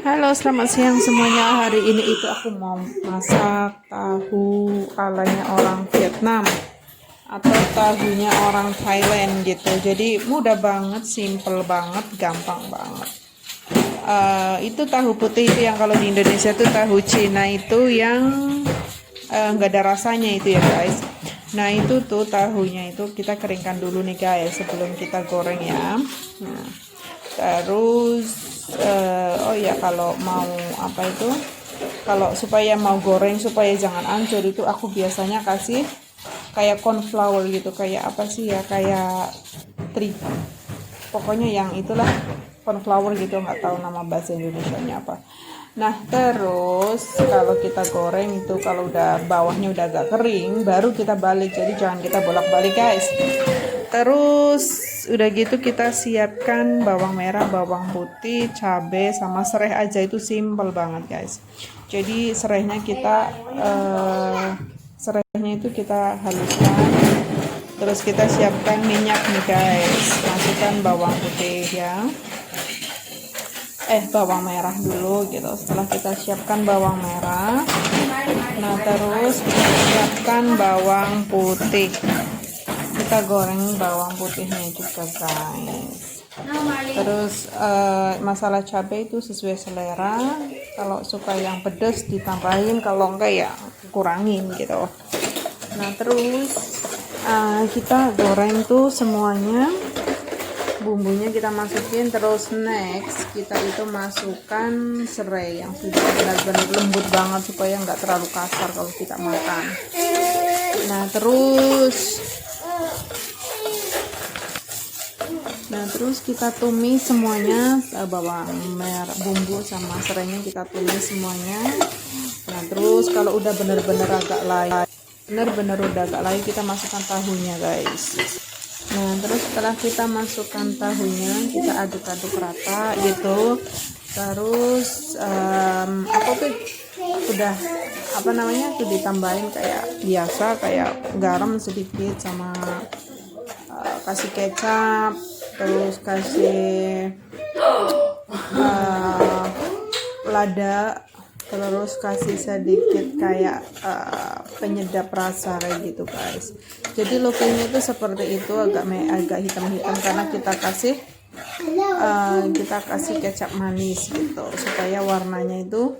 Halo, selamat siang semuanya. Hari ini itu aku mau masak tahu alanya orang Vietnam atau tahunya orang Thailand gitu. Jadi mudah banget, simple banget, gampang banget. Itu tahu putih itu yang kalau di Indonesia tuh tahu Cina itu yang nggak ada rasanya itu ya guys. Nah itu tuh tahunya itu kita keringkan dulu nih guys sebelum kita goreng ya. Nah, terus oh ya kalau mau apa itu, kalau supaya mau goreng supaya jangan hancur itu aku biasanya kasih kayak cornflour gitu, kayak apa sih ya, kayak tri pokoknya yang itulah cornflour gitu, nggak tahu nama bahasa Indonesianya apa. Nah terus kalau kita goreng itu kalau udah bawahnya udah agak kering baru kita balik, jadi jangan kita bolak-balik guys. Terus udah gitu kita siapkan bawang merah, bawang putih, cabai sama serai aja, itu simple banget guys. Jadi serainya itu kita haluskan. Terus kita siapkan minyak nih guys. Masukkan bawang putih ya. Bawang merah dulu gitu. Setelah kita siapkan bawang merah, nah terus kita siapkan bawang putih. Kita goreng bawang putihnya juga guys. Terus masalah cabai itu sesuai selera, kalau suka yang pedas ditambahin, kalau enggak ya kurangin gitu. Nah terus kita goreng tuh semuanya, bumbunya kita masukin. Terus next kita itu masukkan serai yang sudah benar-benar lembut banget supaya nggak terlalu kasar kalau kita makan. Nah terus kita tumis semuanya, bawang merah, bumbu sama serainya kita tumis semuanya. Nah terus kalau udah benar-benar agak layu, kita masukkan tahunya guys. Nah terus setelah kita masukkan tahunya, kita aduk-aduk rata gitu. Terus udah tuh ditambahin kayak biasa, kayak garam sedikit sama kasih kecap, terus kasih lada, terus kasih sedikit kayak penyedap rasa kayak gitu guys. Jadi lookingnya itu seperti itu, agak hitam-hitam karena kita kasih kecap manis gitu supaya warnanya itu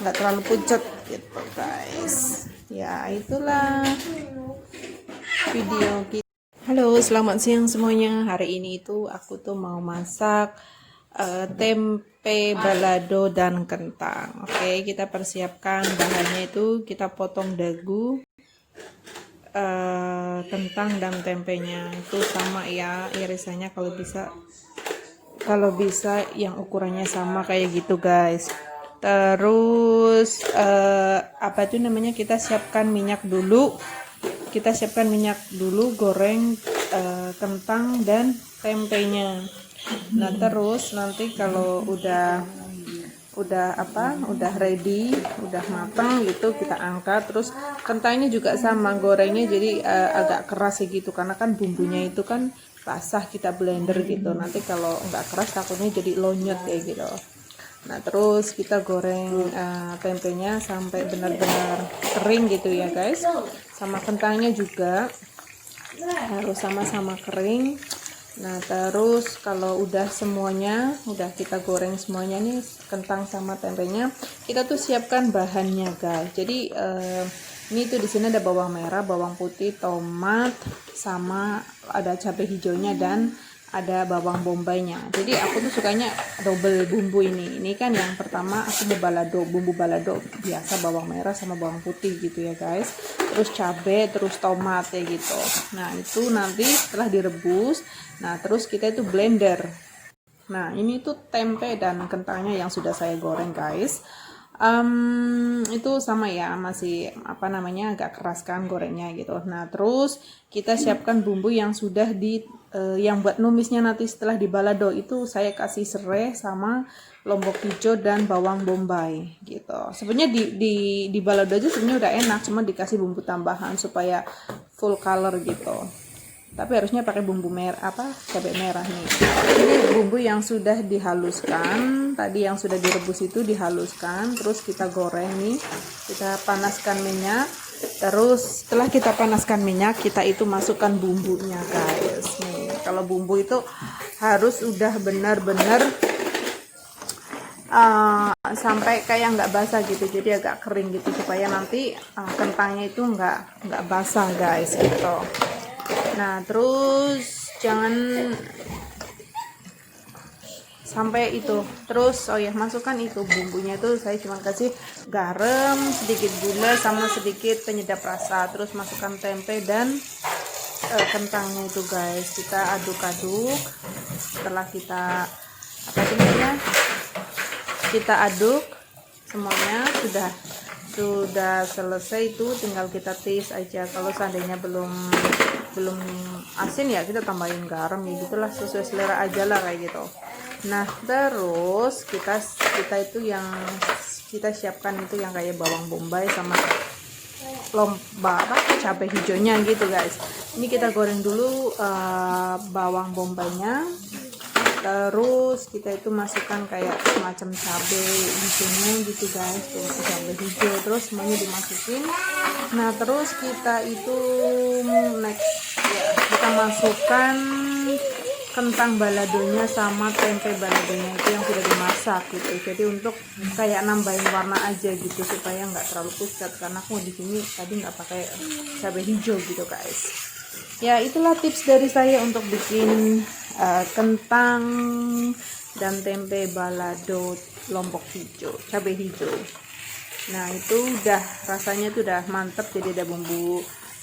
nggak terlalu pucat gitu guys. Ya itulah video kita. Halo, selamat siang semuanya. Hari ini itu aku tuh mau masak tempe balado dan kentang. Oke, kita persiapkan bahannya itu kita potong dagu, kentang dan tempenya itu sama ya irisannya, kalau bisa yang ukurannya sama kayak gitu guys. Terus kita siapkan minyak dulu. Goreng kentang dan tempenya. Nah terus nanti kalau udah ready, udah matang gitu, kita angkat. Terus kentangnya juga sama gorengnya, jadi agak keras gitu karena kan bumbunya itu kan basah, kita blender gitu. Nanti kalau nggak keras takutnya jadi lonyot kayak gitu. Nah terus kita goreng tempenya sampai benar-benar kering gitu ya guys. Sama kentangnya juga harus sama-sama kering. Nah terus kalau udah kita goreng semuanya nih, kentang sama tempenya, kita tuh siapkan bahannya guys. Jadi ini tuh di sini ada bawang merah, bawang putih, tomat, sama ada cabai hijaunya dan ada bawang bombaynya. Jadi aku tuh sukanya double bumbu ini. Ini kan yang pertama aku bumbu balado biasa, bawang merah sama bawang putih gitu ya guys. Terus cabai, terus tomat ya gitu. Nah itu nanti setelah direbus, nah terus kita itu blender. Nah ini tuh tempe dan kentangnya yang sudah saya goreng guys. Itu sama ya, masih agak keras kan gorengnya gitu. Nah terus kita siapkan bumbu yang sudah yang buat numisnya nanti setelah dibalado itu saya kasih serai sama lombok hijau dan bawang bombay gitu. Sebenarnya di balado aja sebenarnya udah enak, cuma dikasih bumbu tambahan supaya full color gitu. tapi harusnya pakai bumbu merah, cabai merah nih. Ini bumbu yang sudah dihaluskan, tadi yang sudah direbus itu dihaluskan, terus kita goreng nih, kita panaskan minyak. Terus setelah kita panaskan minyak, kita itu masukkan bumbunya guys. Nih, kalau bumbu itu harus udah benar-benar sampai kayak nggak basah gitu, jadi agak kering gitu supaya nanti kentangnya itu nggak basah guys gitu. Nah terus jangan sampai itu. Terus oh ya, masukkan itu bumbunya, itu saya cuma kasih garam, sedikit gula sama sedikit penyedap rasa. Terus masukkan tempe dan kentangnya itu guys, kita aduk-aduk. Setelah kita kita aduk semuanya, sudah selesai, itu tinggal kita taste aja. Kalau seandainya belum asin ya kita tambahin garam ya, gitulah, sesuai selera aja lah kayak gitu. Nah terus kita itu yang kita siapkan itu yang kayak bawang bombay sama cabai hijaunya gitu guys. Ini kita goreng dulu bawang bombaynya, terus kita itu masukkan kayak semacam cabai hijaunya gitu guys, tuh cabai hijau, terus semuanya dimasukin. Nah terus kita itu next ya, kita masukkan kentang baladonya sama tempe baladonya itu yang sudah dimasak gitu. Jadi untuk kayak nambahin warna aja gitu supaya nggak terlalu pucat, karena aku di sini tadi nggak pakai cabai hijau gitu guys. Ya itulah tips dari saya untuk bikin kentang dan tempe balado lombok hijau, cabai hijau. Nah itu udah rasanya tuh udah mantep, jadi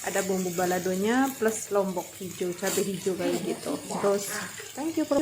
ada bumbu baladonya plus lombok hijau, cabai hijau kayak gitu. Terus thank you for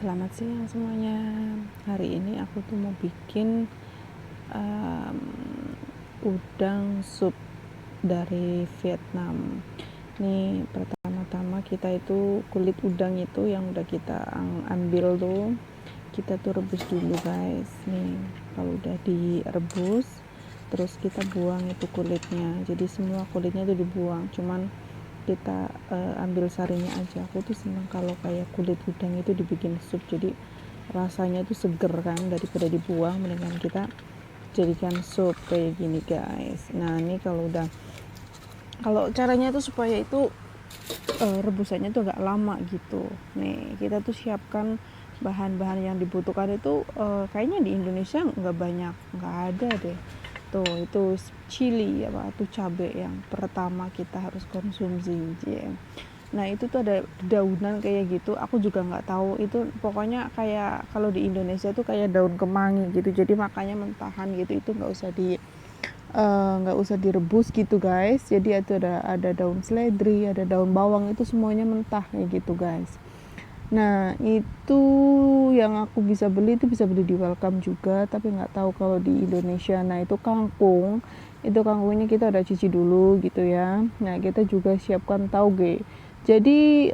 Selamat siang semuanya. Hari ini aku tuh mau bikin um, udang sup dari Vietnam. Nih pertama-tama kita itu kulit udang itu yang udah kita ambil tuh kita tuh rebus dulu guys. Nih kalau udah direbus terus kita buang itu kulitnya. Jadi semua kulitnya tuh dibuang. Cuman kita ambil sarinya aja. Aku tuh senang kalau kayak kulit udang itu dibikin sup, jadi rasanya tuh seger kan, daripada dibuang mendingan kita jadikan sup kayak gini guys. Nah ini kalau caranya tuh supaya itu rebusannya tuh agak lama gitu. Nih kita tuh siapkan bahan-bahan yang dibutuhkan itu kayaknya di Indonesia nggak ada deh. Tuh itu chili tuh cabai yang pertama kita harus konsumsi. Nah itu tuh ada daunan kayak gitu, aku juga nggak tahu itu, pokoknya kayak kalau di Indonesia tuh kayak daun kemangi gitu, jadi makanya mentahan gitu, itu nggak usah direbus gitu guys. Jadi itu ada daun seledri, ada daun bawang, itu semuanya mentah kayak gitu guys. Nah itu yang aku bisa beli di Welcome juga, tapi nggak tahu kalau di Indonesia. Nah itu kangkungnya kita udah cuci dulu gitu ya. Nah kita juga siapkan tauge, jadi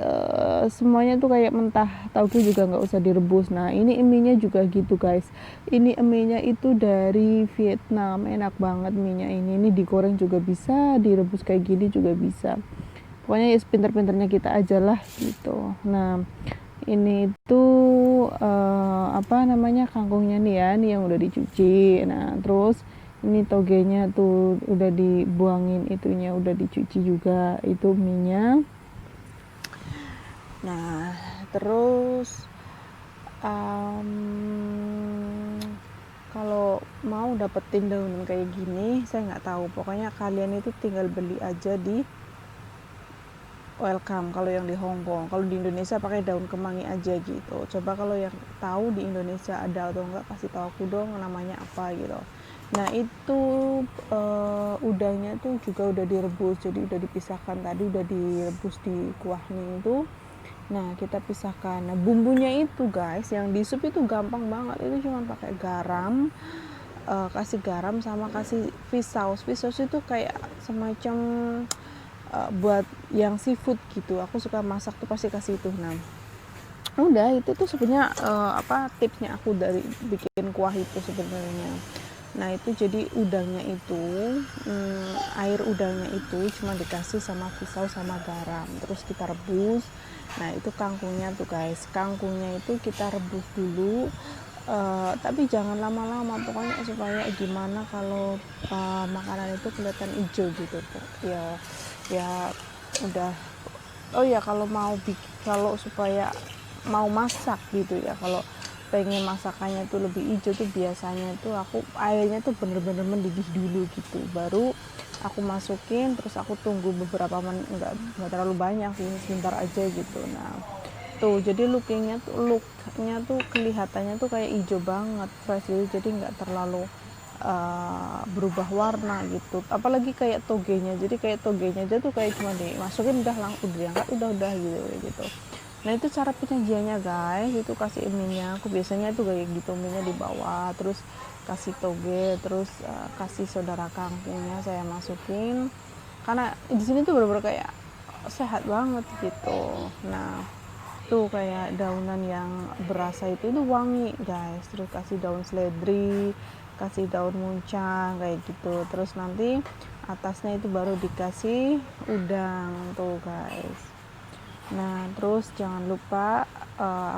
semuanya tuh kayak mentah, tauge juga nggak usah direbus. Nah ini eminya juga gitu guys, ini eminya itu dari Vietnam, enak banget mienya ini digoreng juga bisa, direbus kayak gini juga bisa, pokoknya ya pinter-pinternya kita aja lah gitu. Nah ini tuh kangkungnya nih ya, nih yang udah dicuci. Nah terus ini togenya tuh udah dibuangin, itunya udah dicuci juga, itu minyak. Nah terus kalau mau dapetin daun kayak gini saya nggak tahu, pokoknya kalian itu tinggal beli aja di Welcome kalau yang di Hong Kong. Kalau di Indonesia pakai daun kemangi aja gitu. Coba kalau yang tahu di Indonesia ada atau enggak, kasih tahu aku dong namanya apa gitu. Nah itu udangnya tuh juga udah direbus, jadi udah dipisahkan tadi, udah direbus di kuahnya itu. Nah kita pisahkan. Nah bumbunya itu guys, yang di sup itu gampang banget, itu cuma pakai garam, kasih garam sama kasih fish sauce. Fish sauce itu kayak semacam buat yang seafood gitu, aku suka masak tuh pasti kasih itu. Nah udah itu tuh sebenarnya tipsnya aku dari bikin kuah itu sebenarnya. Nah itu jadi udangnya itu air udangnya itu cuma dikasih sama pisau sama garam, terus kita rebus. Nah itu kangkungnya tuh guys, kangkungnya itu kita rebus dulu, tapi jangan lama-lama, pokoknya supaya gimana kalau makanan itu kelihatan hijau gitu tuh ya udah. Oh ya kalau supaya mau masak gitu ya, kalau pengen masakannya tuh lebih hijau tuh biasanya tuh aku airnya tuh bener-bener mendidih dulu gitu, baru aku masukin, terus aku tunggu beberapa menit, enggak terlalu banyak sih, sebentar aja gitu. Nah tuh jadi looknya tuh kelihatannya tuh kayak hijau banget, fresh gitu, jadi nggak terlalu berubah warna gitu. Apalagi kayak togenya, jadi kayak togenya aja tuh kayak cuma dimasukin udah langsung diangkat udah gitu. Nah itu cara penyajiannya guys, itu kasih eminya, aku biasanya tuh kayak gitu, eminya di bawah, terus kasih toge, terus kasih saudara kangkungnya saya masukin, karena di sini tuh bener-bener kayak sehat banget gitu. Nah tuh kayak daunan yang berasa itu wangi guys, terus kasih daun seledri, kasih daun muncang kayak gitu, terus nanti atasnya itu baru dikasih udang tuh guys. Nah terus jangan lupa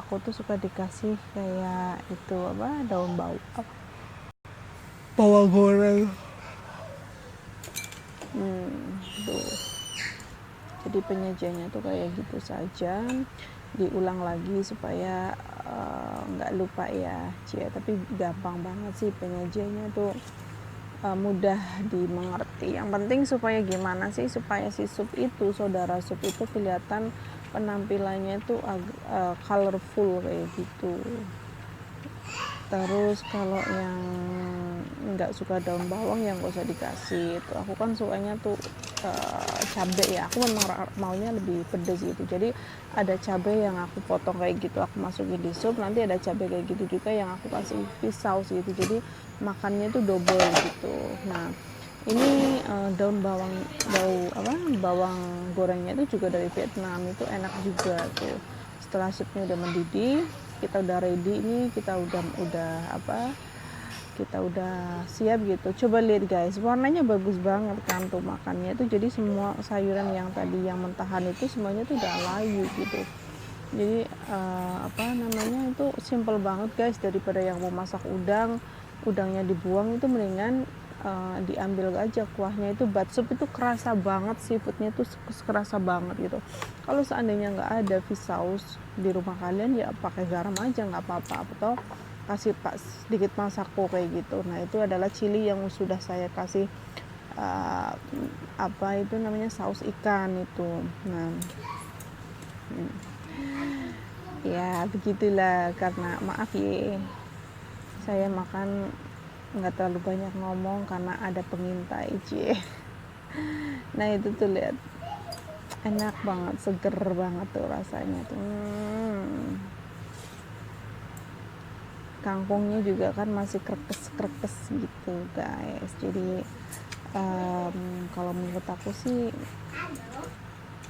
aku tuh suka dikasih kayak itu daun bawang goreng. Tuh jadi penyajiannya tuh kayak gitu saja, diulang lagi supaya nggak lupa ya tapi gampang banget sih penyajiannya tuh, mudah dimengerti. Yang penting supaya gimana sih, supaya si saudara sup itu kelihatan penampilannya itu colorful kayak gitu. Terus kalau yang nggak suka daun bawang yang nggak usah dikasih, itu aku kan sukanya tuh cabai ya, aku memang maunya lebih pedas gitu, jadi ada cabai yang aku potong kayak gitu aku masukin di sup, nanti ada cabai kayak gitu juga yang aku kasih fish sauce gitu, jadi makannya tuh double gitu. Nah ini daun bawang gorengnya itu juga dari Vietnam, itu enak juga tuh. Setelah supnya udah mendidih, kita udah ready, ini kita udah siap gitu. Coba lihat guys, warnanya bagus banget kan tuh makannya tuh, jadi semua sayuran yang tadi yang mentahan itu semuanya tuh udah layu gitu. Jadi itu simple banget guys, daripada yang mau masak udangnya dibuang, itu mendingan diambil aja kuahnya. Itu batsup itu kerasa banget, seafoodnya tuh kerasa banget gitu. Kalau seandainya nggak ada fish sauce di rumah kalian, ya pakai garam aja nggak apa-apa, atau kasih sedikit masako kayak gitu. Nah itu adalah chili yang sudah saya kasih itu namanya saus ikan itu. Nah ya begitulah, karena maaf ya saya makan nggak terlalu banyak ngomong karena ada pengintai cie. Nah itu tuh lihat, enak banget, seger banget tuh rasanya tuh. Kangkungnya juga kan masih krekes gitu guys, jadi kalau menurut aku sih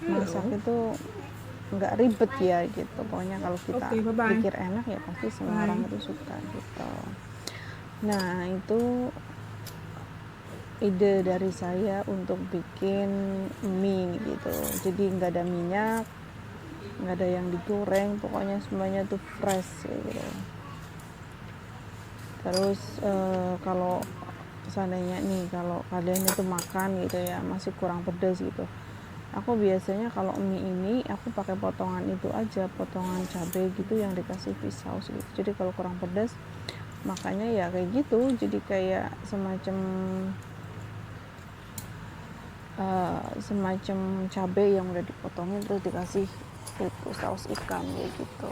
masak itu nggak ribet ya gitu, pokoknya kalau kita pikir enak ya pasti semua orang itu suka gitu. Nah itu ide dari saya untuk bikin mie gitu, jadi nggak ada minyak, nggak ada yang digoreng, pokoknya semuanya tuh fresh gitu. Terus kalau seandainya nih kalau kalian itu makan gitu ya masih kurang pedas gitu, aku biasanya kalau mie ini aku pakai potongan itu aja, potongan cabai gitu yang dikasih fish sauce gitu. Jadi kalau kurang pedas makanya ya kayak gitu, jadi kayak semacam cabai yang udah dipotongin terus dikasih itu saus ikan kayak gitu.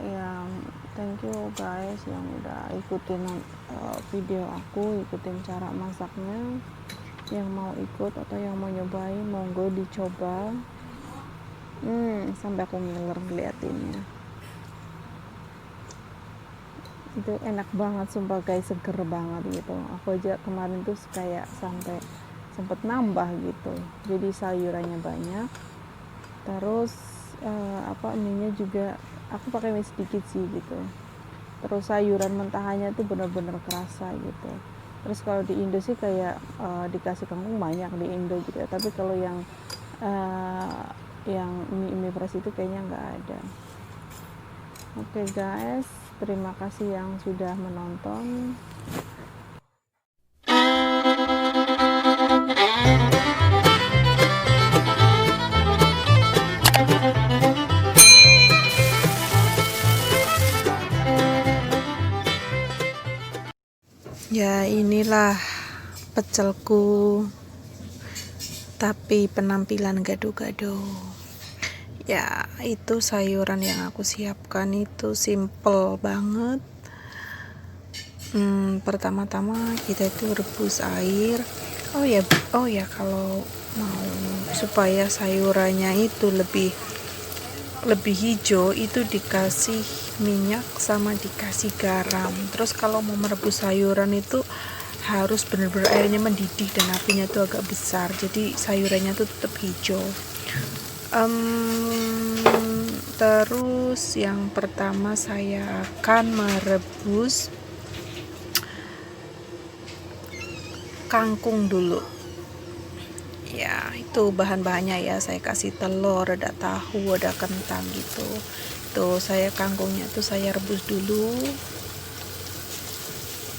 Ya thank you guys yang udah ikutin video aku, ikutin cara masaknya. Yang mau ikut atau yang mau nyobain monggo dicoba. Sampai aku ngiler ngeliatinnya, itu enak banget sumpah guys, seger banget gitu. Aku aja kemarin tuh kayak sampai sempet nambah gitu, jadi sayurannya banyak, terus mie-nya juga aku pakai mie sedikit sih gitu, terus sayuran mentahannya tuh bener-bener kerasa gitu. Terus kalau di Indo sih kayak dikasih kangkung banyak di Indo gitu ya, tapi kalau yang mie fresh itu kayaknya nggak ada. Oke guys, terima kasih yang sudah menonton. Ya inilah pecelku, tapi penampilan gado-gado. Ya itu sayuran yang aku siapkan itu simple banget. Pertama-tama kita itu rebus air. Oh ya kalau mau supaya sayurannya itu lebih hijau itu dikasih minyak sama dikasih garam. Terus kalau mau merebus sayuran itu harus benar-benar airnya mendidih dan apinya tuh agak besar, jadi sayurannya tuh tetap hijau. Terus yang pertama saya akan merebus kangkung dulu. Ya itu bahan-bahannya ya, saya kasih telur, ada tahu, ada kentang gitu. Tuh saya kangkungnya tuh saya rebus dulu.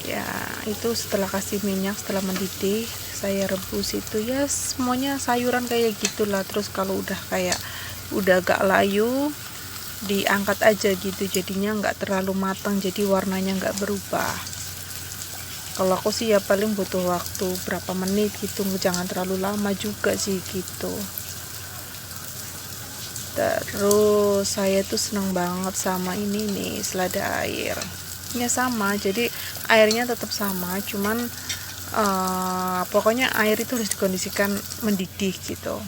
Ya itu setelah kasih minyak, setelah mendidih saya rebus itu ya, semuanya sayuran kayak gitulah. Terus kalau udah agak layu diangkat aja gitu, jadinya nggak terlalu matang, jadi warnanya nggak berubah. Kalau aku sih ya paling butuh waktu berapa menit gitu, jangan terlalu lama juga sih gitu. Terus saya tuh seneng banget sama ini nih, selada air. Ya sama, jadi airnya tetap sama, cuman pokoknya air itu harus dikondisikan mendidih gitu.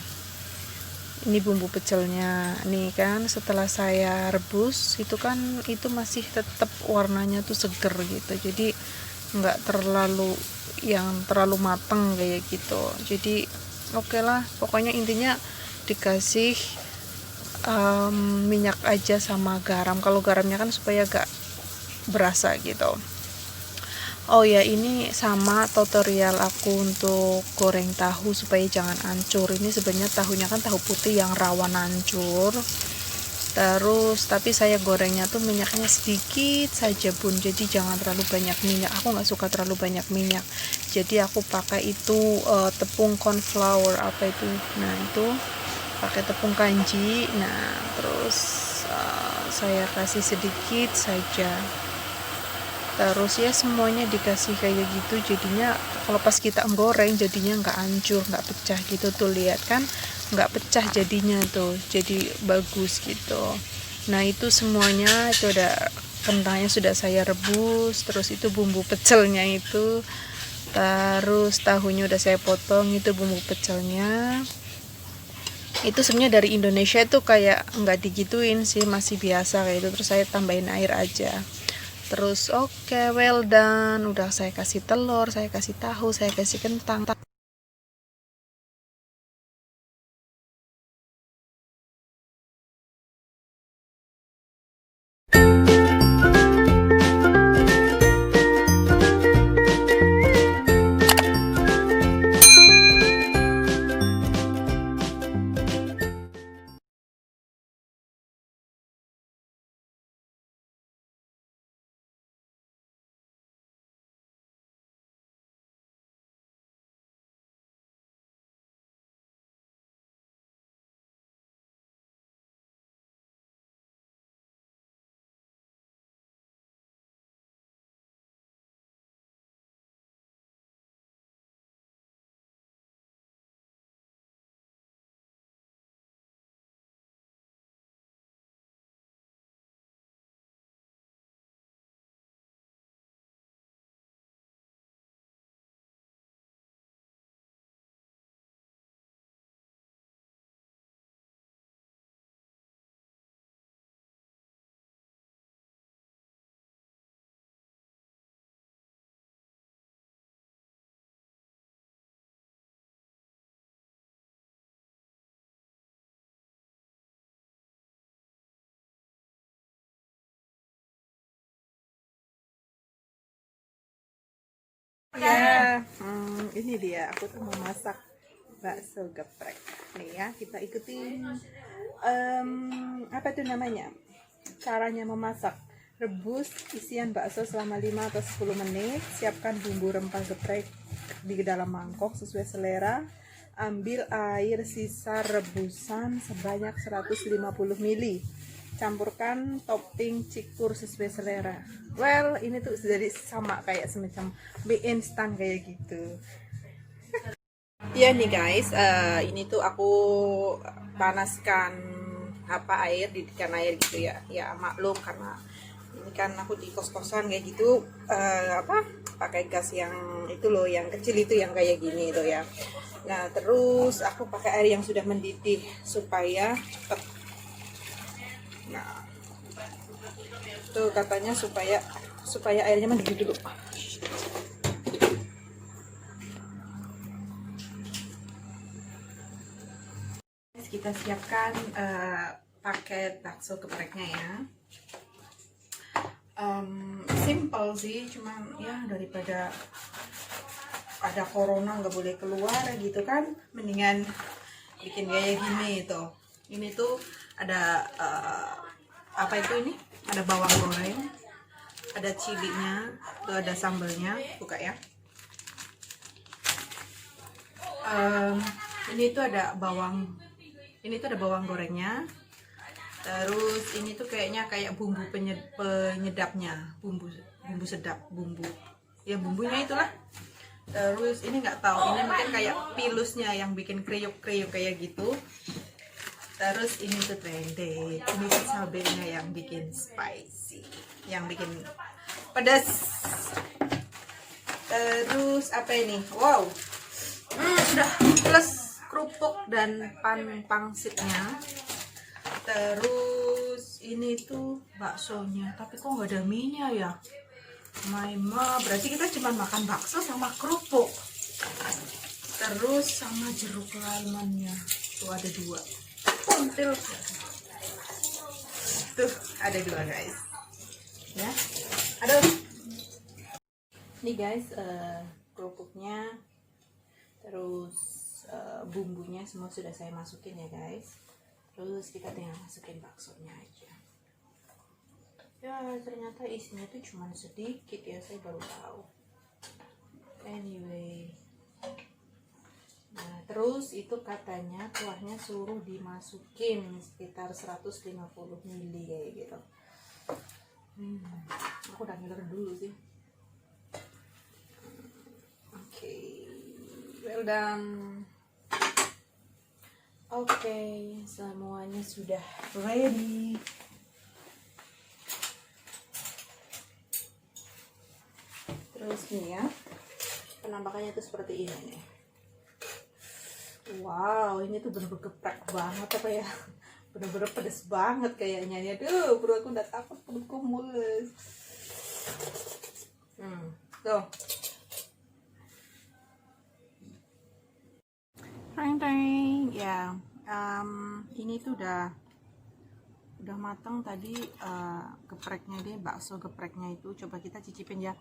Ini bumbu pecelnya nih kan, setelah saya rebus itu kan itu masih tetap warnanya tuh seger gitu, jadi nggak terlalu mateng kayak gitu. Jadi oke lah, pokoknya intinya dikasih minyak aja sama garam. Kalau garamnya kan supaya gak berasa gitu. Oh ya, ini sama tutorial aku untuk goreng tahu supaya jangan hancur. Ini sebenarnya tahunya kan tahu putih yang rawan hancur. Terus tapi saya gorengnya tuh minyaknya sedikit saja bun, jadi jangan terlalu banyak minyak. Aku nggak suka terlalu banyak minyak, jadi aku pakai itu tepung cornflour apa itu, nah itu pakai tepung kanji. Nah terus saya kasih sedikit saja, terus ya semuanya dikasih kayak gitu, jadinya kalau pas kita goreng jadinya nggak hancur, nggak pecah gitu tuh, lihat kan nggak pecah jadinya tuh, jadi bagus gitu. Nah itu semuanya itu udah, kentangnya sudah saya rebus, terus itu bumbu pecelnya itu, terus tahunya udah saya potong, itu bumbu pecelnya. Itu sebenarnya dari Indonesia itu kayak nggak digituin sih, masih biasa kayak itu, terus saya tambahin air aja. Terus oke, well done. Udah saya kasih telur, saya kasih tahu, saya kasih kentang. Ya, ini dia. Aku tuh mau masak bakso geprek. Nih ya, kita ikutin apa tuh namanya? Caranya memasak. Rebus isian bakso selama 5 atau 10 menit. Siapkan bumbu rempah geprek di dalam mangkok sesuai selera. Ambil air sisa rebusan sebanyak 150 ml. Campurkan topping cikur sesuai selera. Well, ini tuh jadi sama kayak semacam mie instan kayak gitu. Ya nih guys, ini tuh aku panaskan air, didihkan air gitu ya. Ya maklum karena ini kan aku di kos-kosan kayak gitu, pakai gas yang itu loh, yang kecil itu yang kayak gini itu ya. Nah terus aku pakai air yang sudah mendidih supaya cepet. Nah tuh katanya supaya airnya mendidih dulu. Kita siapkan paket bakso gepreknya ya. Simple sih, cuman ya daripada ada corona nggak boleh keluar gitu kan, mendingan bikin kayak gini tuh. Ini tuh ada apa itu, ini ada bawang goreng, ada cilinya, tuh ada sambelnya, buka ya. Ini tuh ada bawang gorengnya. Terus ini tuh kayaknya kayak bumbu penyedapnya, bumbu sedap, bumbunya itulah. Terus ini nggak tahu, ini mungkin kayak pilusnya yang bikin kriuk-kriuk kayak gitu. Terus ini tuh trended, ini tuh cabenya yang bikin spicy, yang bikin pedas. Terus apa ini? Wow, sudah plus kerupuk dan pangsitnya. Terus ini tuh baksonya, tapi kok nggak ada mie-nya ya? Maima, berarti kita cuma makan bakso sama kerupuk. Terus sama jeruk lemonnya, tuh ada 2. Until tuh ada 2 guys. Ya, aduh. Nih guys, kerupuknya, terus bumbunya semua sudah saya masukin ya guys. Terus kita tinggal masukin baksonya aja. Ya ternyata isinya tuh cuma sedikit ya, saya baru tahu. Anyway, nah terus itu katanya kuahnya suruh dimasukin sekitar 150 ml kayak gitu. Aku udah ngiler dulu sih. Oke, well done. Oke, semuanya sudah ready. Terus nih ya, penampakannya tuh seperti ini nih. Wow, ini tuh bener-bener geprek banget apa ya, bener-bener pedes banget kayaknya. Aduh, perut aku udah takut, perutku mules. Tuh. Teng ya, ini tuh udah matang tadi. Gepreknya deh, bakso gepreknya itu coba kita cicipin ya.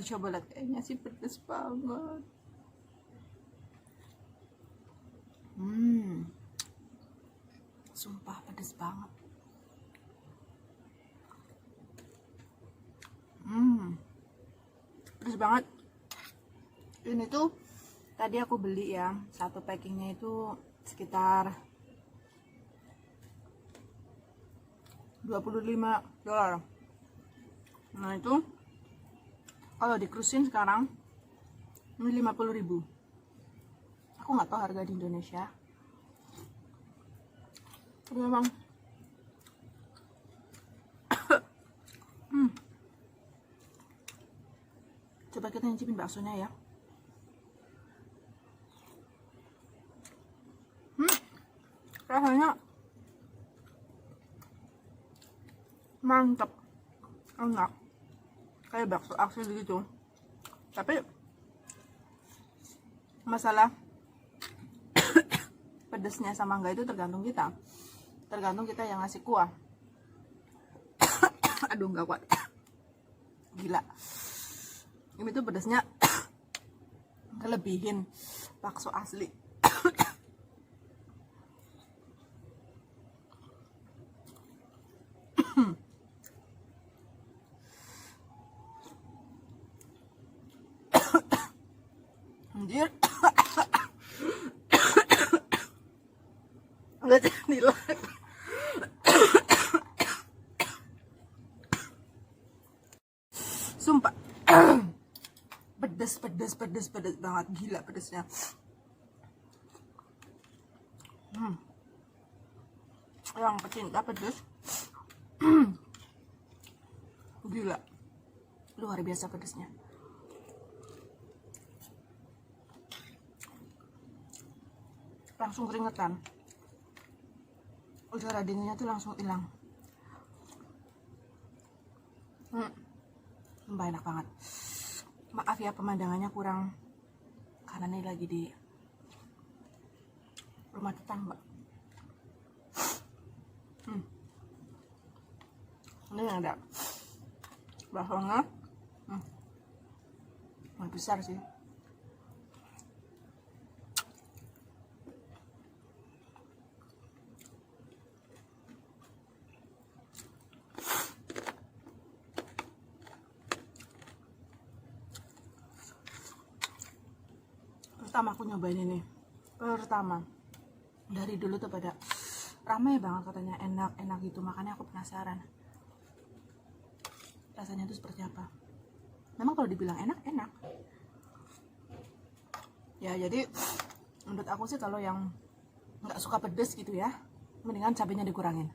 Coba lihat, kayaknya sih pedes banget. Sumpah pedes banget. Pedes banget. Ini tuh tadi aku beli ya, satu packingnya itu sekitar $25. Nah itu kalau dikrusin sekarang ini 50.000. Aku nggak tahu harga di Indonesia. Tapi memang coba kita nyicipin baksonya ya. Rasanya mantap, enak, kayak bakso asli gitu. Tapi masalah pedesnya sama enggak itu tergantung kita yang ngasih kuah. Aduh, nggak kuat, gila. Ini tuh pedesnya kelebihin bakso asli. Anjir. Nggak jadi lagi. Sumpah. Pedes banget, gila pedesnya. Yang pecinta pedes, gila, luar biasa pedesnya. Langsung keringetan, udara dinginnya tuh langsung hilang. Sumpah enak banget. Maaf ya pemandangannya kurang, karena ini lagi di rumah tetangga. Ini ada baksonya, besar sih. Pertama aku nyobain ini, pertama dari dulu tuh pada ramai banget katanya enak gitu, makanya aku penasaran rasanya tuh seperti apa. Memang kalau dibilang enak ya, jadi menurut aku sih kalau yang nggak suka pedes gitu ya, mendingan cabenya dikurangin.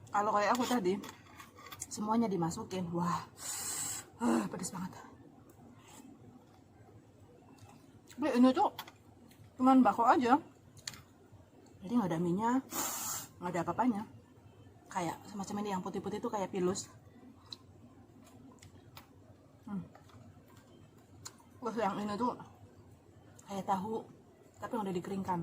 Kalau kayak aku tadi semuanya dimasukin. Wah, pedes banget. Tapi ini tuh cuman bakso aja, jadi nggak ada minyak, nggak ada apa-apanya. Kayak semacam ini yang putih-putih tuh kayak pilus. Terus yang ini tuh kayak tahu tapi yang udah dikeringkan.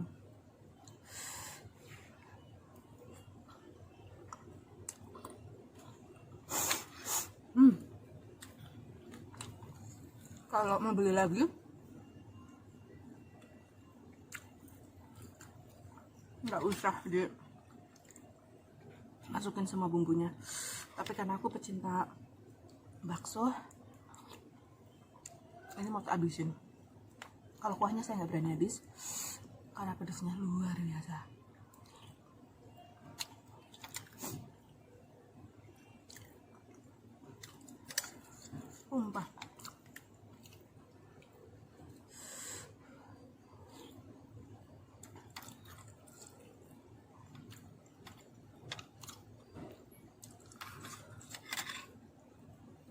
Kalau mau beli lagi nggak usah masukin semua bumbunya, tapi karena aku pecinta bakso, ini mau tak habisin. Kalau kuahnya saya nggak berani habis karena pedasnya luar biasa. Sumpah.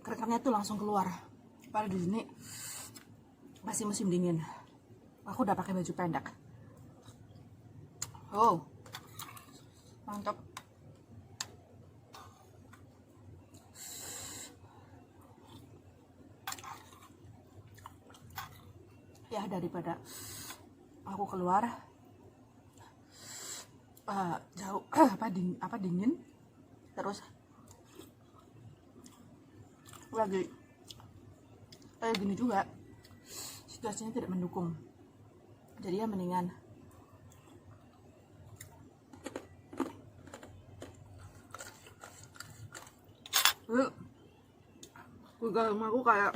Keringatnya tuh langsung keluar. Padahal di sini masih musim dingin. Aku udah pakai baju pendek. Oh, mantap. Ya daripada aku keluar jauh apa dingin terus lagi kayak gini juga situasinya tidak mendukung, jadi ya mendingan keluarga rumah aku kayak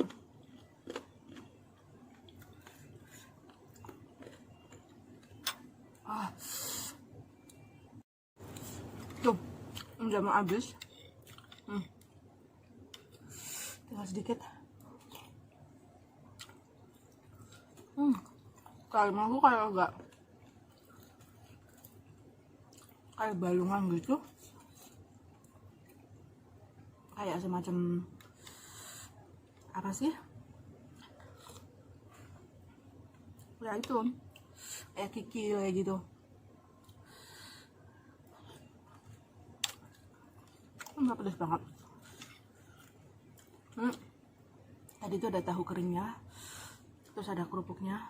tuh udah mau habis, tinggal sedikit. Kalau aku kayak agak kayak balungan gitu, kayak semacam apa sih ya, itu kayak kikil kayak gitu. Nggak pedas banget. Tadi tuh ada tahu keringnya, terus ada kerupuknya.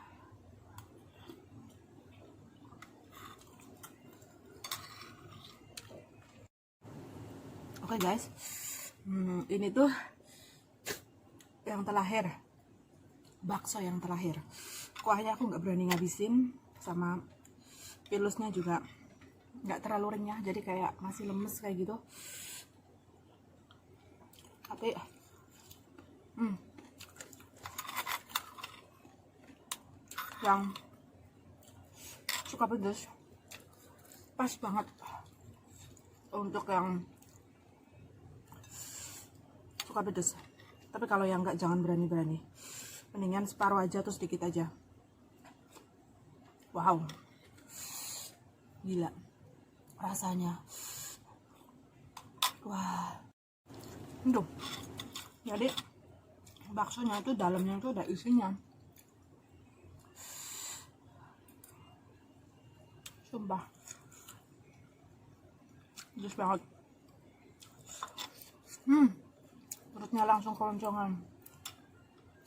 Oke guys, ini tuh yang terakhir, bakso yang terakhir. Kuahnya aku nggak berani ngabisin, sama pilusnya juga nggak terlalu renyah, jadi kayak masih lemes kayak gitu. Tapi yang suka pedas pas banget untuk yang suka pedas. Tapi kalau yang nggak, jangan berani-berani, mendingan separuh aja atau sedikit aja. Wow, gila rasanya. Wah, tuh jadi baksonya tuh dalamnya tuh ada isinya, sumpah pedas banget. Perutnya langsung keloncongan,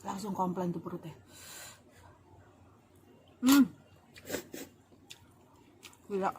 langsung komplain tuh perutnya. Gila.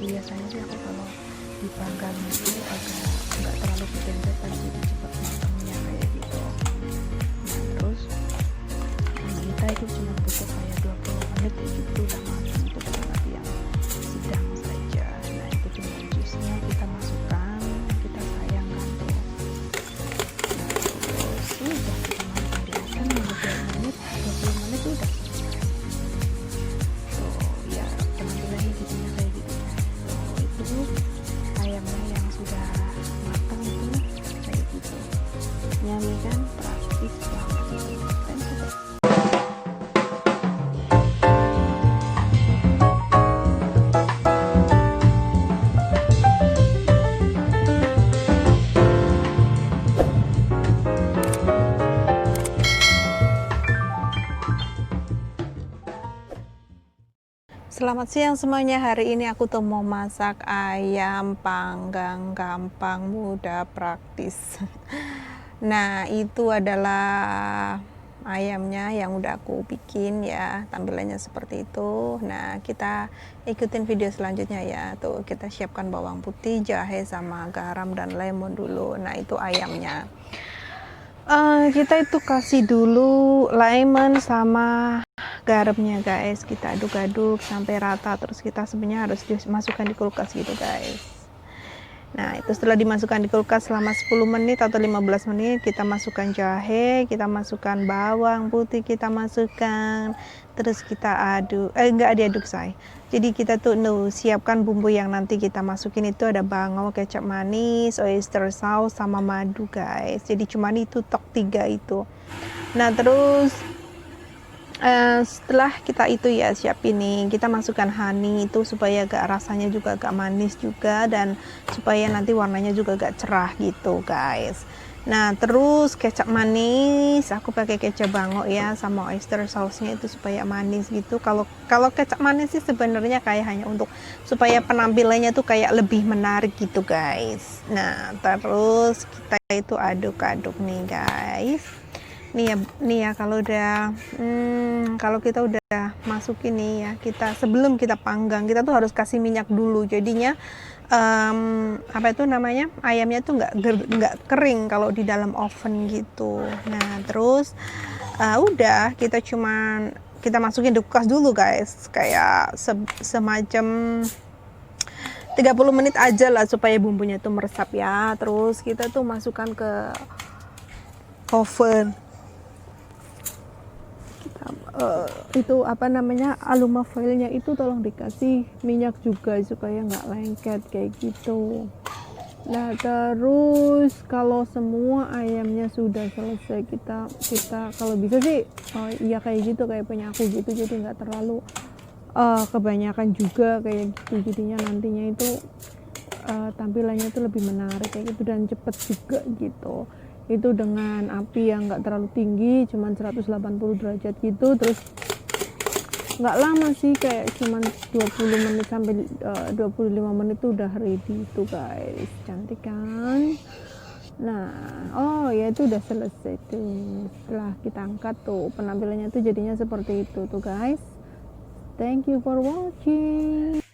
biasanya sih aku kalau dipanggang itu agak nggak terlalu kecendetan, jadi cepat matangnya kayak gitu. Nah terus kita itu cuma butuh kayak 20 menit itu udah matang, itu pada api yang sedang saja. Nah itu tinggal jusnya kita masukkan, kita sayangkan tuh. Nah terus udah kita matang di atas 20 menit udah. So ya tampilannya jadinya kayak gitu. So itu ayamnya yang sudah matang itu kayak gitu. Nyami kan, praktis banget itu. Dan sudah. Selamat siang semuanya. Hari ini aku tuh mau masak ayam panggang gampang, mudah, praktis. Nah, itu adalah ayamnya yang udah aku bikin ya. Tampilannya seperti itu. Nah, kita ikutin video selanjutnya ya. Tuh, kita siapkan bawang putih, jahe sama garam dan lemon dulu. Nah, itu ayamnya. Kita itu kasih dulu lemon sama garamnya guys, kita aduk-aduk sampai rata, terus kita sebenarnya harus dimasukkan di kulkas gitu guys. Nah itu setelah dimasukkan di kulkas selama 10 menit atau 15 menit, kita masukkan jahe, kita masukkan bawang putih, kita masukkan, terus kita aduk, enggak diaduk say. Jadi kita tuh siapkan bumbu yang nanti kita masukin itu ada bawang, kecap manis, oyster sauce sama madu guys. Jadi cuman itu tok 3 itu. Nah terus setelah kita itu ya siapin nih, kita masukkan honey itu supaya agak rasanya juga agak manis juga, dan supaya nanti warnanya juga agak cerah gitu guys. Nah terus kecap manis, aku pakai kecap bangok ya, sama oyster sauce-nya itu supaya manis gitu. Kalau kecap manis sih sebenarnya kayak hanya untuk supaya penampilannya tuh kayak lebih menarik gitu guys. Nah terus kita itu aduk-aduk nih guys. Nih ya kalau udah kalau kita udah masukin nih ya, kita sebelum kita panggang kita tuh harus kasih minyak dulu, jadinya apa itu namanya, ayamnya tuh nggak kering kalau di dalam oven gitu. Nah terus udah kita masukin di kulkas dulu guys, kayak semacam 30 menit aja lah supaya bumbunya tuh meresap ya. Terus kita tuh masukkan ke oven. Itu apa namanya, aluminium foilnya itu tolong dikasih minyak juga supaya nggak lengket kayak gitu. Nah terus kalau semua ayamnya sudah selesai, kita kalau bisa sih ya kayak gitu, kayak punya aku gitu, jadi nggak terlalu kebanyakan juga kayak gitu, jadinya nantinya itu tampilannya itu lebih menarik kayak gitu dan cepet juga gitu. Itu dengan api yang nggak terlalu tinggi, cuman 180 derajat gitu. Terus nggak lama sih, kayak cuman 20 menit sampai 25 menit tuh udah ready itu guys. Cantik kan? Nah oh ya itu udah selesai tuh. Setelah kita angkat tuh penampilannya tuh jadinya seperti itu tuh guys. Thank you for watching.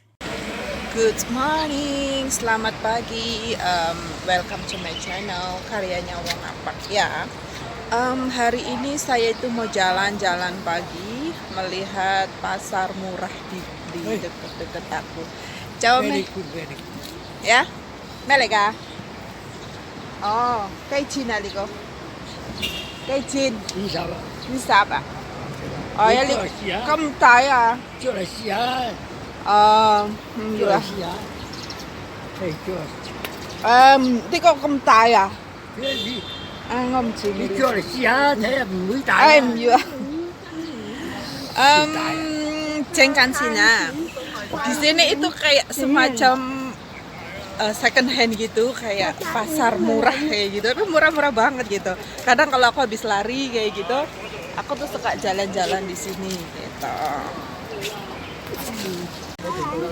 Good morning, selamat pagi, welcome to my channel, karyanya Wong Apak ya. Hari ini saya itu mau jalan-jalan pagi, melihat pasar murah di dekat-dekat aku. Ciao me, ya, Meleka. Oh, cây chín à Liko? Cây chín, bisa apa? Oh ya, kamu tahu ya? Dạ. Thế con không tài à? Không chỉ Đi cho là xia thế là mới tài. em vừa. Cengkansina. Di sini itu kayak semacam second hand gitu, kayak pasar murah kayak gitu, tapi murah-murah banget gitu. Kadang kalau aku habis lari kayak gitu, aku tuh suka jalan-jalan di sini gitu.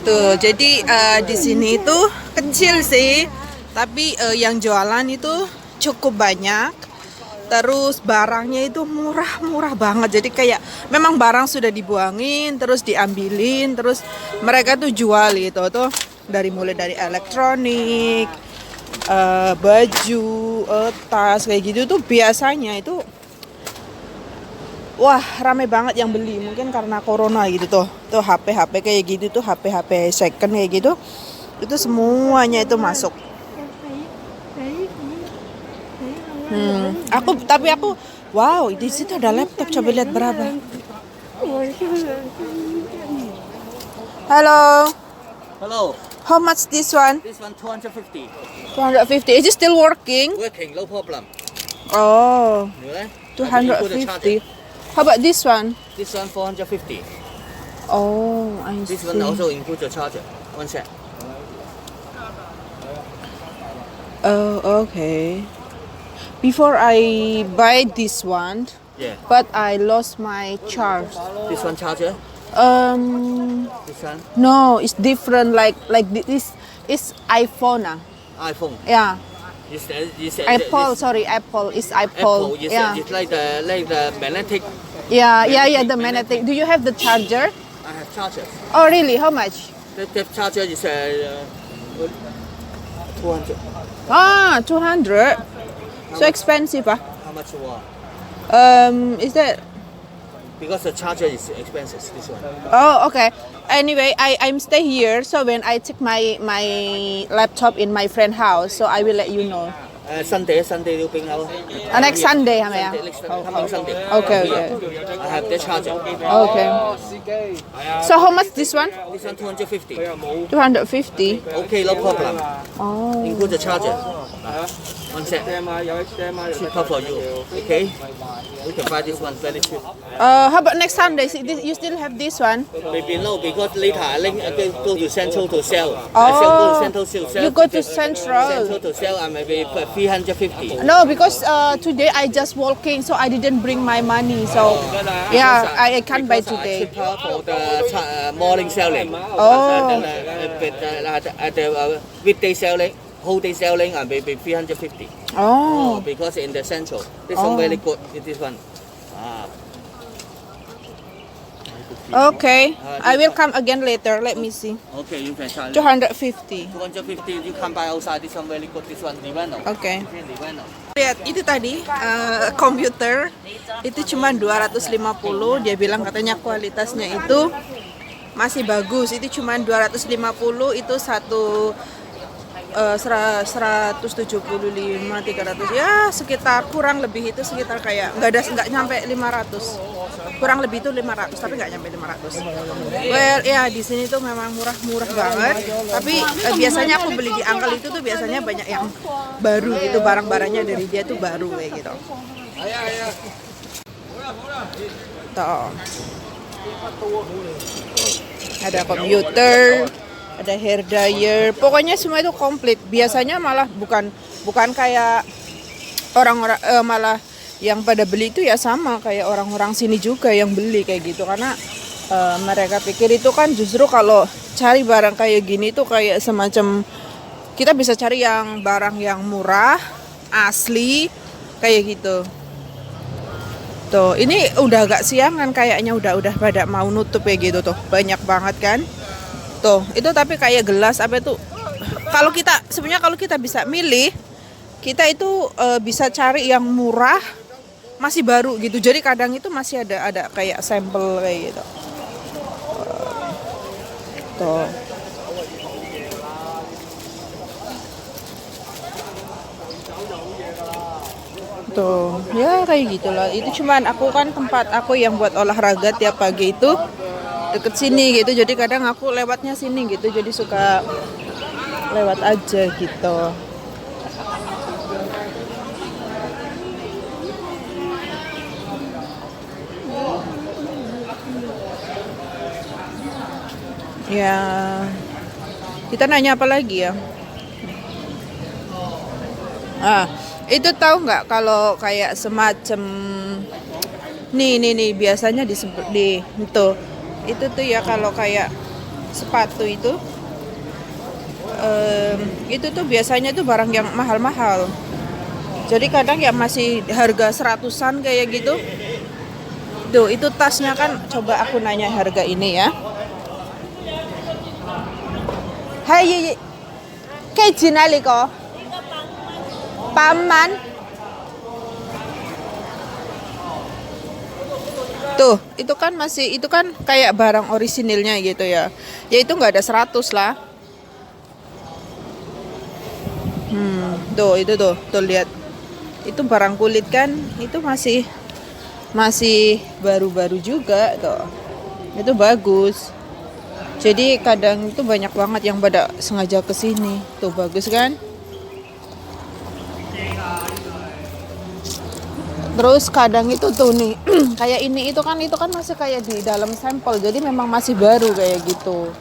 Tuh, jadi di sini itu kecil sih, tapi yang jualan itu cukup banyak. Terus barangnya itu murah-murah banget. Jadi kayak memang barang sudah dibuangin, terus diambilin, terus mereka tuh jual gitu tuh. mulai dari elektronik, baju, tas kayak gitu tuh biasanya itu wah rame banget yang beli, mungkin karena corona gitu tuh HP kayak gitu tuh, HP second kayak gitu itu semuanya itu masuk. Tapi aku wow, di situ ada laptop, coba lihat berapa. Halo, Hello, how much this one? this one 250. 250. Is it still working? Working, no problem. Oh, You know? 250. How about this one? This one 450. Oh, I This see. one also includes the charger. One set. Oh, okay. Before I buy this one, Yeah. but I lost my charge. This one charger. This one No, it's different. Like this is iPhone. iPhone. Yeah, You said Apple. this- Sorry, Apple. It's Apple. Apple. You Yeah, said it's like the magnetic. yeah. The magnetic. Do you have the charger? I have chargers. Oh, really? How much? The charger is 200. Ah, 200. So expensive, ah. How much you want? Is that? Because the charger is expensive. This one. Oh, okay. Anyway, I'm stay here. So when I take my laptop in my friend house, so I will let you know. Sunday you bring out. Next Sunday, hả mẹ? Sunday, next coming Sunday. Okay. I have the charger. Okay. So how much this one? This one 250. 250. Okay, no problem. Oh. Include the charger. One set. Cheaper for you. Okay? We can buy this one very cheap. How about next Sunday? You still have this one? Maybe no, because later I go to Central to sell. I Oh. go to Central to sell. You go to Central. Central to sell and maybe 350. No, because today I just walking, so I didn't bring my money. So yeah, I can't buy Because today. cheaper for the morning selling. Oh. At the weekday selling, whole day selling, and maybe 350. Oh. Because in the Central, this Oh. one very good. This one. Ah. Okay. I will come again later. Let me see. Okay, you can try. 250. 250, you can buy outside. This one very good. This one Livano. Okay. Livano. Lihat itu tadi komputer itu cuma 250. Dia bilang katanya kualitasnya itu masih bagus. Itu cuma 250, itu satu 175 300 ya, sekitar kurang lebih itu sekitar kayak nggak nyampe 500, kurang lebih itu 500 tapi nggak nyampe 500. Well ya di sini tuh memang murah banget, tapi biasanya aku beli di Uncle itu tuh biasanya banyak yang baru gitu, barang-barangnya dari dia tuh baru kayak gitu. Tuh. Ada komputer, ada hair dryer, pokoknya semua itu komplit. Biasanya malah bukan kayak orang-orang malah yang pada beli itu ya sama kayak orang-orang sini juga yang beli kayak gitu, karena mereka pikir itu kan justru kalau cari barang kayak gini tuh kayak semacam kita bisa cari yang barang yang murah, asli kayak gitu. Tuh, ini udah agak siangan kayaknya, udah pada mau nutup ya gitu tuh. Banyak banget kan? Tuh, itu tapi kayak gelas apa itu? Kalau kita bisa milih, kita itu bisa cari yang murah, masih baru gitu. Jadi kadang itu masih ada kayak sampel kayak gitu. Tuh. Tuh, ya kayak gitulah. Itu cuman aku kan tempat aku yang buat olahraga tiap pagi itu deket sini gitu, jadi kadang aku lewatnya sini gitu, jadi suka lewat aja gitu. Ya, kita nanya apa lagi ya? Itu tahu nggak kalau kayak semacam nih biasanya di itu tuh ya, kalau kayak sepatu itu tuh biasanya tuh barang yang mahal-mahal. Jadi kadang ya masih harga 100-an kayak gitu. Tuh, itu tasnya kan, coba aku nanya harga ini ya. Hai, keji nali ko? Paman. Tuh, itu kan masih, itu kan kayak barang orisinilnya gitu ya. Ya itu nggak ada 100 lah. Tuh, itu tuh lihat. Itu barang kulit kan, itu masih baru-baru juga tuh. Itu bagus. Jadi kadang itu banyak banget yang pada sengaja ke sini. Tuh bagus kan? Terus kadang itu tuh nih, kayak ini itu kan masih kayak di dalam sampel. Jadi memang masih baru kayak gitu.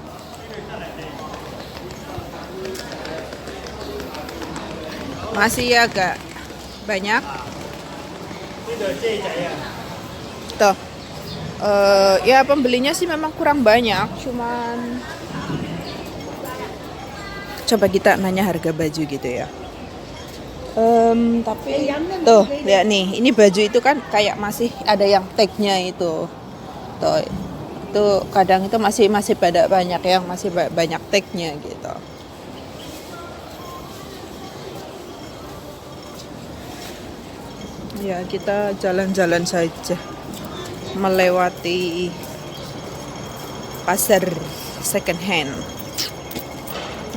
Masih agak banyak. Tuh. Ya pembelinya sih memang kurang banyak, cuman coba kita nanya harga baju gitu ya. Tapi tuh lihat nih, ini baju itu kan kayak masih ada yang tagnya itu. Tuh, itu kadang itu masih pada banyak yang masih banyak tagnya gitu. Ya kita jalan-jalan saja melewati pasar second hand.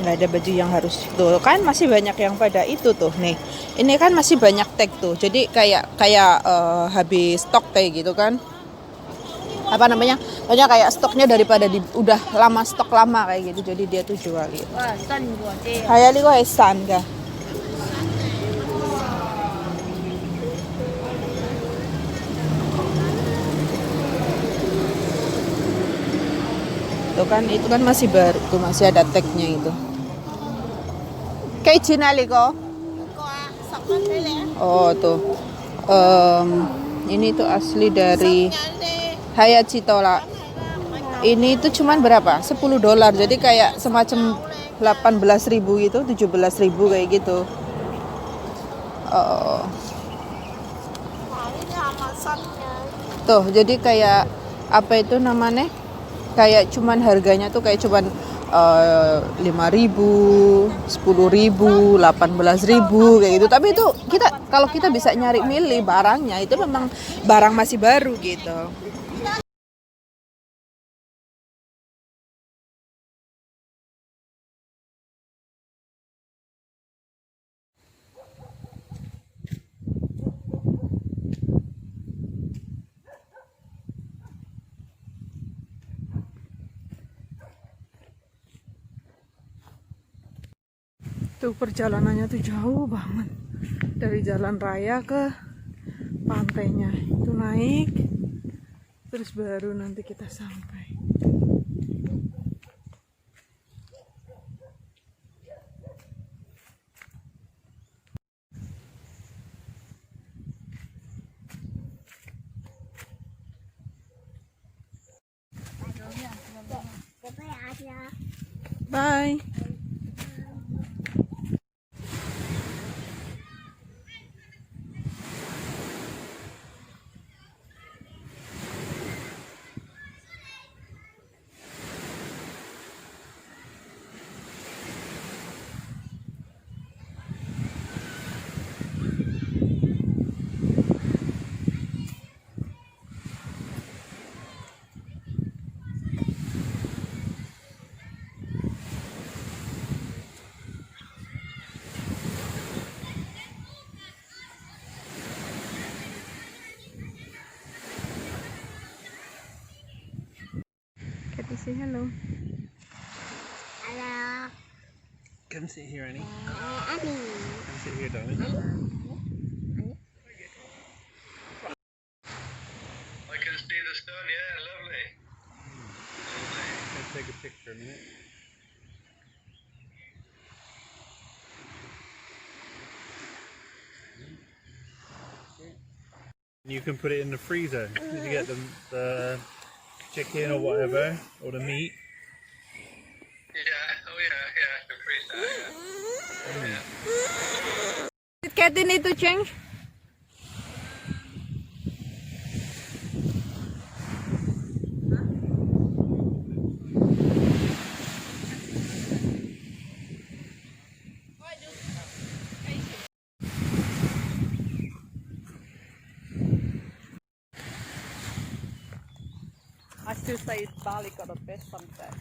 Nggak ada baju yang harus tuh kan masih banyak yang pada itu tuh nih, ini kan masih banyak tag tuh, jadi kayak habis stok kayak gitu kan, apa namanya, pokoknya kayak stoknya daripada udah lama stok lama kayak gitu, jadi dia tuh jual gitu. Kayak li ko san ka. Tuh kan itu kan masih baru tuh, masih ada tagnya itu. Kayak Cinali ko? Oh tuh. Ini tuh asli dari Hayachitola. Ini tuh cuman berapa? $10. Jadi kayak semacam 18.000 gitu, 17.000 kayak gitu. Tuh, jadi kayak apa itu namanya? Kayak cuman harganya tuh kayak cuman 5.000, 10.000, 18.000 kayak gitu. Tapi itu kalau kita bisa nyari milih barangnya itu memang barang masih baru gitu. Tuh perjalanannya tuh jauh banget dari jalan raya ke pantainya. Itu naik terus baru nanti kita sampai. Bye. Kathy, say hello. Hello. Come sit here, Annie. Annie. Come sit here, darling. I can see the sun, yeah, lovely. Let's take a picture a minute. You can put it in the freezer. If you get the chicken or whatever, or the meat. Yeah, oh yeah, the freezer, yeah. Did Kathy need to change? still say Bali got the best sunset.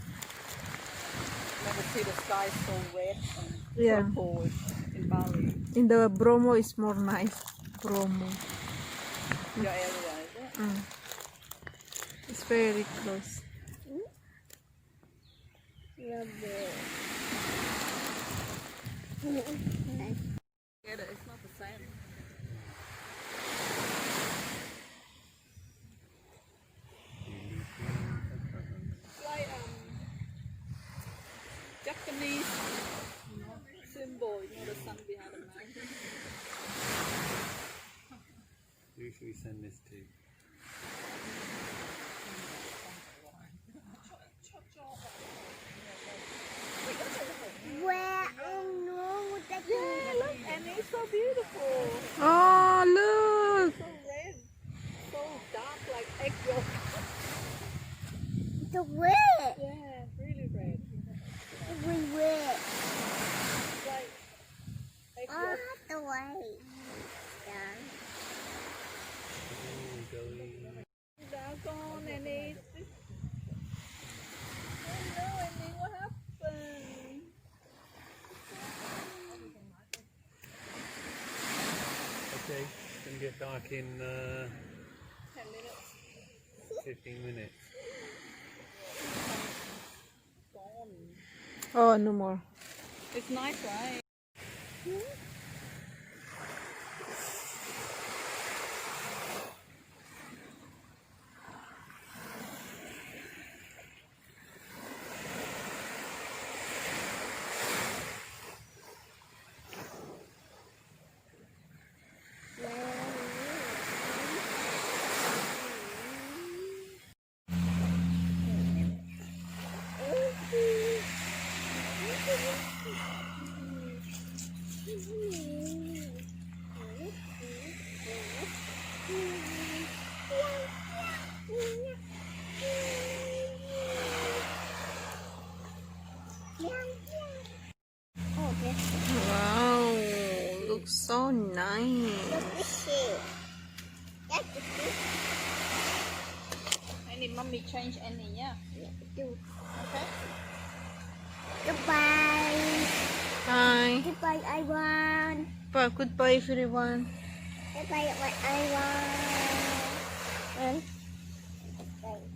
Never see the sky so red and Yeah. purple in Bali. In the Bromo is more nice. Bromo. Your area, is it? It's very close. Yeah, it's not the same. It's like Japanese symbol, the sun behind the mountain. Who should we send this to? Yeah, look, and it's so beautiful. Oh, look. So red, so dark, like egg yolk. The red. Yeah, really red. We red. It's like egg Oh, yolk. the white. Yeah. Doggone, and it's. Oh no, Annie, what happened? Okay, it's gonna get dark in 10 minutes. 15 minutes. Gone. Oh, no more. It's nice, right? Wow, looks so nice. Annie, mommy change Annie, yeah? Okay. Goodbye. Bye. Goodbye, everyone. Goodbye, everyone. Goodbye, everyone. Goodbye.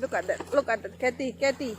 Look at that. Look at that. Katy.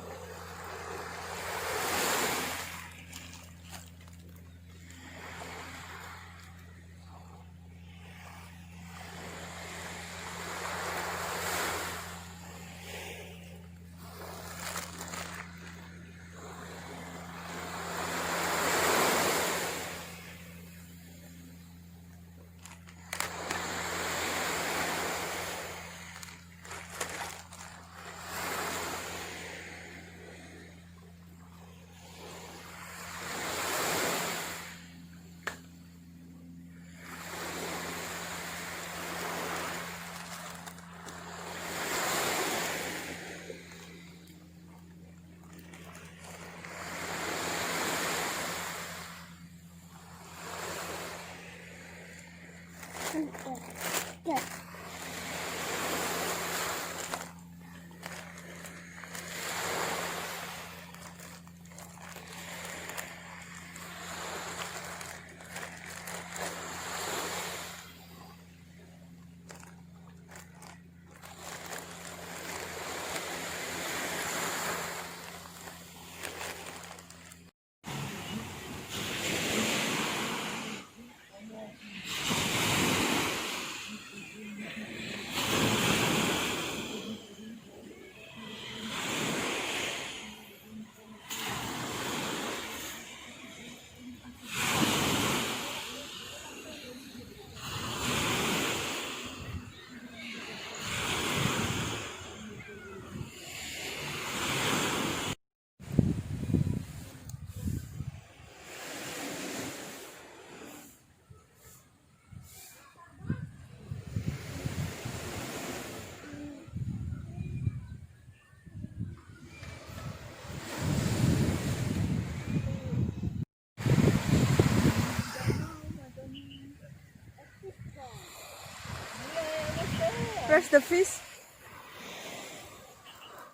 Where's the fish?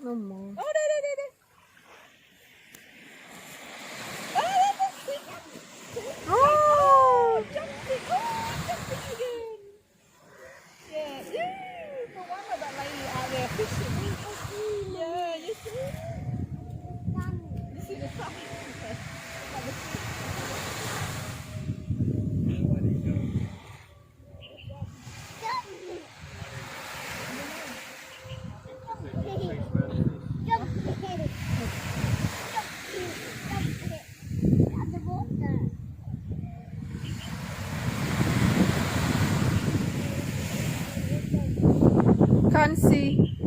No more. Oh, there. Oh! Jumping. Oh, jumping again. Yeah. Pewarna tak lagi ada fishing. Yeah, you see? You see the sun? Can't see.